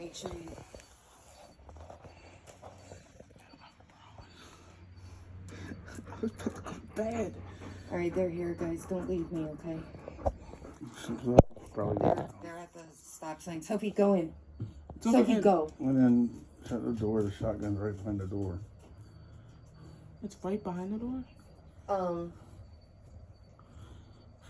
Make sure you... I was about to go to bed. Alright, they're here, guys. Don't leave me, okay? They're at the stop sign. Sophie, go in. Sophie, go. And then shut the door. The shotgun's right behind the door. It's right behind the door?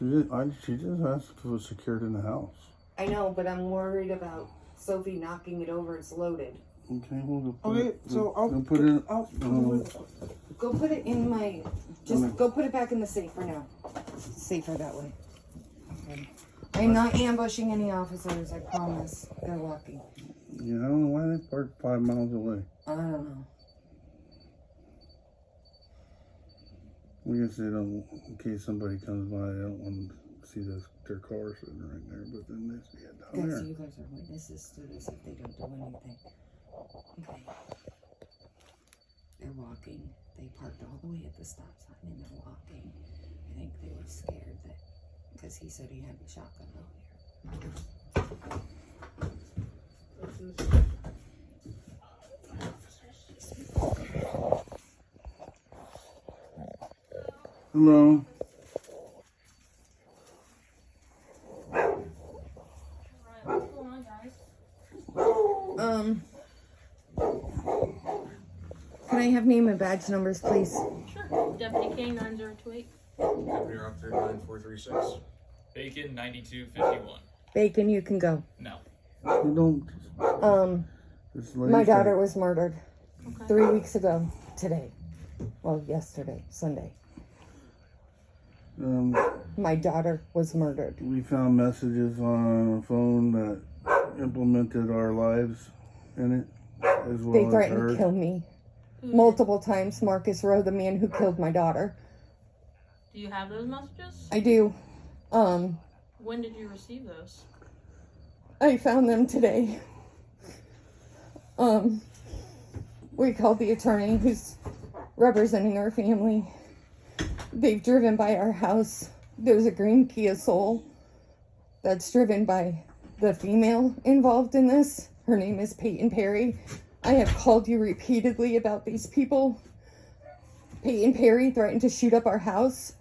She just asked if it was secured in the house. I know, but I'm worried about Sophie knocking it over. It's loaded. Okay, well, I'll put it. Go put it in my... Just go put it back in the safe for now. It's safer that way. Okay. I'm not ambushing any officers, I promise. They're walking. Yeah, I don't know why they parked 5 miles away. I don't know. I guess they don't, in case somebody comes by, they don't want to see their car sitting right there, but then they see it down there. Guys, you guys are witnesses to this if they don't do anything. Okay. They're walking. They parked all the way at the stop sign and they're walking. I think they were scared that, because he said he had a shotgun earlier. Hello. What's going on, guys? Can I have name and badge numbers, please? Sure. Deputy King 9028. Deputy Officer 9436. Bacon 9251. Bacon, you can go. No. You don't. My daughter was murdered Okay. 3 weeks ago today. Well, yesterday, Sunday. My daughter was murdered. We found messages on a phone that implemented our lives in it, as well They as threatened hers. to kill me multiple times. Marcus Rowe, the man who killed my daughter. Do you have those messages? I do. When did you receive those? I found them today. We called the attorney who's representing our family. They've driven by our house. There's a green Kia Soul that's driven by the female involved in this. Her name is Peyton Perry. I have called you repeatedly about these people. Peyton Perry threatened to shoot up our house.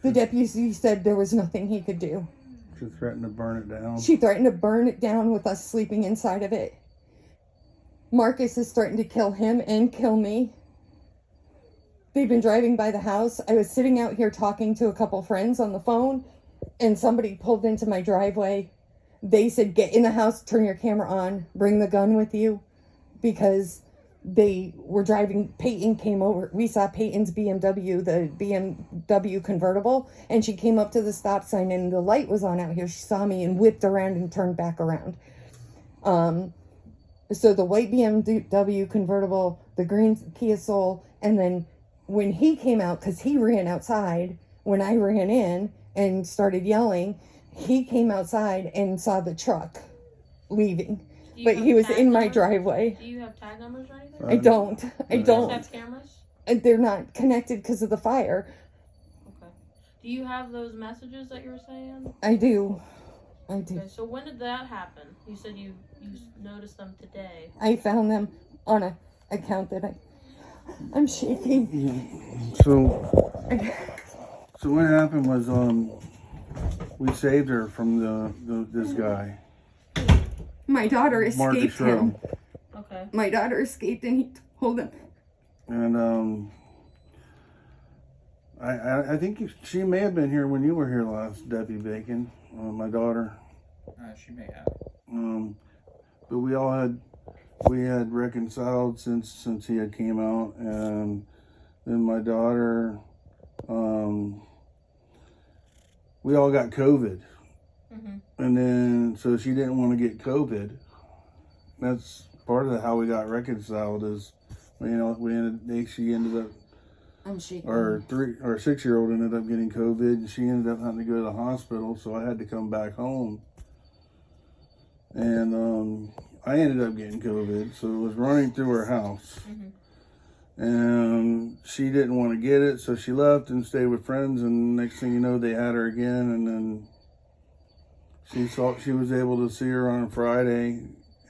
The deputy said there was nothing he could do. She threatened to burn it down. She threatened to burn it down with us sleeping inside of it. Marcus is threatened to kill him and kill me. They've been driving by the house. I was sitting out here talking to a couple friends on the phone, and somebody pulled into my driveway. They said, get in the house, turn your camera on, bring the gun with you, because they were driving. Peyton came over. We saw Peyton's BMW, the BMW convertible, and she came up to the stop sign, and the light was on out here. She saw me and whipped around and turned back around. So the white BMW convertible, the green Kia Soul, and then when he came out, because he ran outside, when I ran in and started yelling, he came outside and saw the truck leaving. But he was in my driveway. Do you have tag numbers or anything? I don't. I Do you don't. have cameras? And they're not connected because of the fire. Okay. Do you have those messages that you were saying? I do. I do. Okay, so when did that happen? You said you noticed them today. I found them on a account that I'm shaking. So what happened was, we saved her from this guy. My daughter Marcus escaped him. Rowe. Okay. My daughter escaped and he told him. And I think she may have been here when you were here last, Debbie Bacon, my daughter. She may have. But we had reconciled since he had came out, and then my daughter, we all got COVID. And then, so she didn't want to get COVID. That's part of how we got reconciled is, she ended up, I'm shaking. our 6-year-old ended up getting COVID, and she ended up having to go to the hospital, so I had to come back home. And I ended up getting COVID, so it was running through her house. And she didn't want to get it, so she left and stayed with friends, and next thing you know, they had her again, and then she was able to see her on Friday,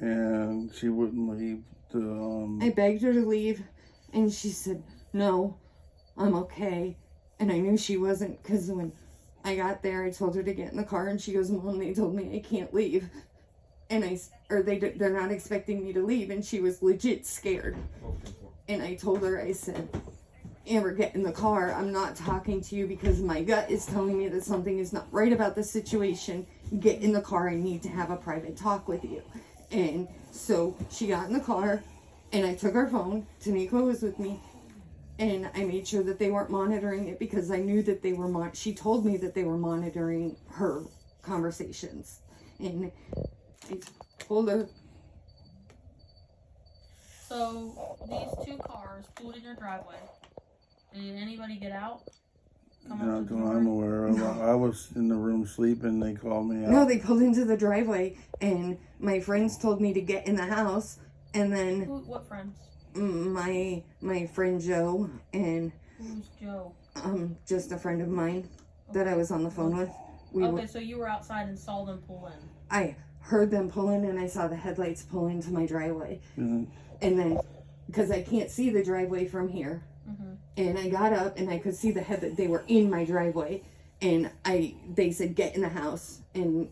and she wouldn't leave. I begged her to leave, and she said, "No, I'm okay." And I knew she wasn't, because when I got there, I told her to get in the car, and she goes, "Mom, they told me I can't leave." And they're not expecting me to leave, and she was legit scared. And I told her, I said, "Amber, get in the car. I'm not talking to you because my gut is telling me that something is not right about the situation. Get in the car. I need to have a private talk with you." And so she got in the car, and I took her phone. Tanika was with me, and I made sure that they weren't monitoring it, because I knew that they were. She told me that they were monitoring her conversations, and I told her. So these two cars pulled in your driveway. Did anybody get out? Come up Not to that the door? I'm aware of. I was in the room sleeping. They called me out. No, they pulled into the driveway, and my friends told me to get in the house, and then What friends? my friend Joe and Who's Joe? just a friend of mine that I was on the phone with. Okay, so you were outside and saw them pull in. I heard them pull in, and I saw the headlights pull into my driveway, Mhm. and then because I can't see the driveway from here, and I got up and I could see the head that they were in my driveway, and they said get in the house, and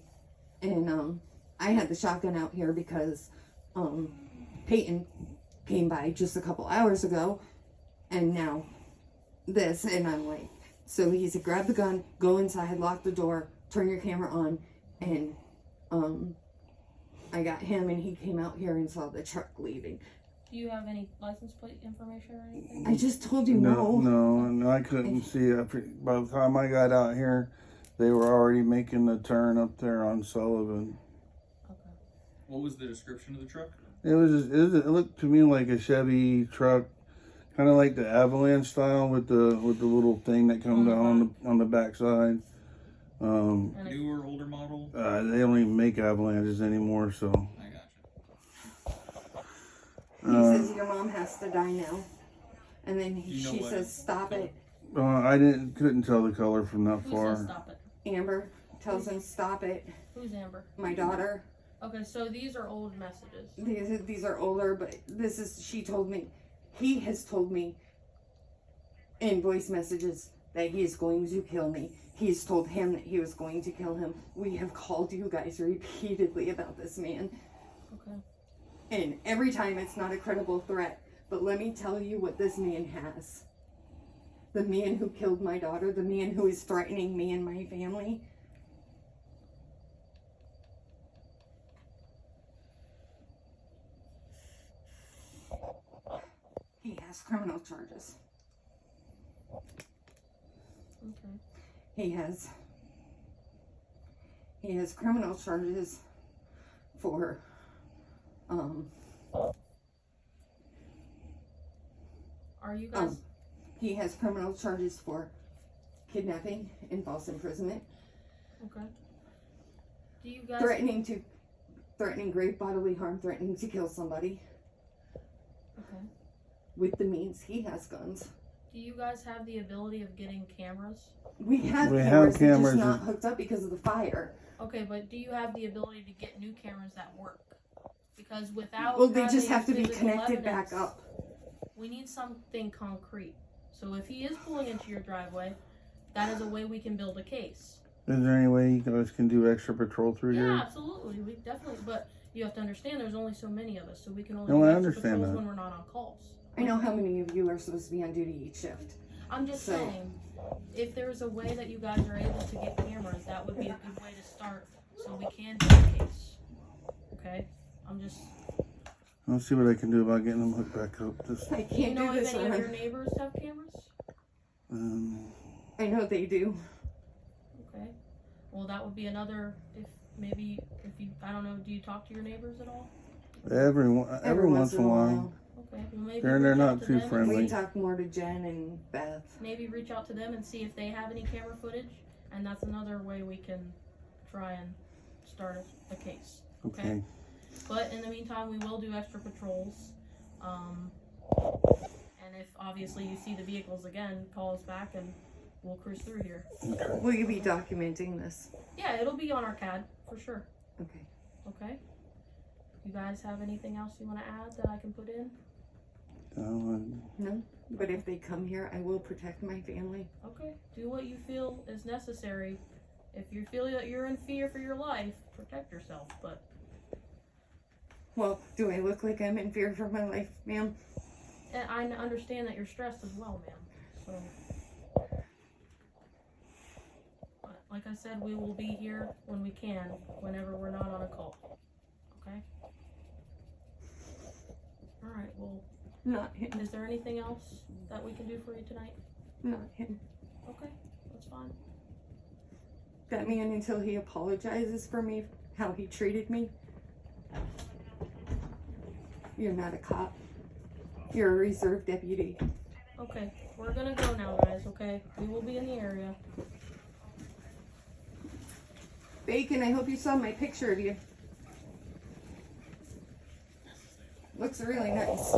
I had the shotgun out here because Peyton came by just a couple hours ago, and now this, and I'm like, so he said grab the gun, go inside, lock the door, turn your camera on, and I got him, and he came out here and saw the truck leaving. Do you have any license plate information or anything? I just told you No, I couldn't see it. By the time I got out here, they were already making the turn up there on Sullivan. Okay. What was the description of the truck? It looked to me like a Chevy truck, kind of like the Avalanche style with the little thing that comes down on the backside. And Newer, older model? They don't even make Avalanches anymore, so. I got He says your mom has to die now, and then You know she what? says stop it. I couldn't tell the color from that who far. says stop it? Amber tells him stop it. Who's Amber? My daughter. Okay, so these are old messages. These are older, but she told me, he has told me in voice messages that he is going to kill me. He's told him that he was going to kill him. We have called you guys repeatedly about this man. Okay. And every time it's not a credible threat. But let me tell you what this man has. The man who killed my daughter, the man who is threatening me and my family. He has criminal charges. Okay. He has criminal charges for Are you guys? he has criminal charges for kidnapping and false imprisonment, Okay. Do you guys? threatening grave bodily harm, threatening to kill somebody Okay. with the means. He has guns. Do you guys have the ability of getting cameras? We have We cameras, have they're cameras. just not hooked up because of the fire. Okay, but do you have the ability to get new cameras that work? Because without Well, they just having have to be physical connected back evidence, up. we need something concrete. So if he is pulling into your driveway, that is a way we can build a case. Is there any way you guys can do extra patrol through Yeah, here? absolutely. We definitely, but you have to understand there's only so many of us, so we can only No, do I extra understand patrols that. when we're not on calls. I know how many of you are supposed to be on duty each shift. I'm just So- saying, if there's a way that you guys are able to get cameras, that would be a good way to start, so we can do a case. Okay? I'm just. I'll see what I can do about getting them hooked back up. Just, I Do you can't know do if this any of your on. neighbors have cameras? I know they do. Okay. Well, that would be another. If you, I don't know. Do you talk to your neighbors at all? every once in a while. Okay. Well, maybe They're reach not out to too them and friendly. We talk more to Jen and Beth. Maybe reach out to them and see if they have any camera footage, and that's another way we can try and start a case. Okay. But in the meantime, we will do extra patrols. And if obviously you see the vehicles again, call us back and we'll cruise through here. Will you be documenting this? Yeah, it'll be on our CAD for sure. Okay. Okay. You guys have anything else you want to add that I can put in? No, but if they come here, I will protect my family. Okay, do what you feel is necessary. If you feel that you're in fear for your life, protect yourself, but Well, do I look like I'm in fear for my life, ma'am? and I understand that you're stressed as well, ma'am. So, but like I said, we will be here when we can, whenever we're not on a call. Okay? Alright, well, Not him. is there anything else that we can do for you tonight? Not him. Okay, that's fine. That man, until he apologizes for me, how he treated me. You're not a cop. You're a reserve deputy. Okay, we're gonna go now, guys, okay? We will be in the area. Bacon, I hope you saw my picture of you. Looks really nice.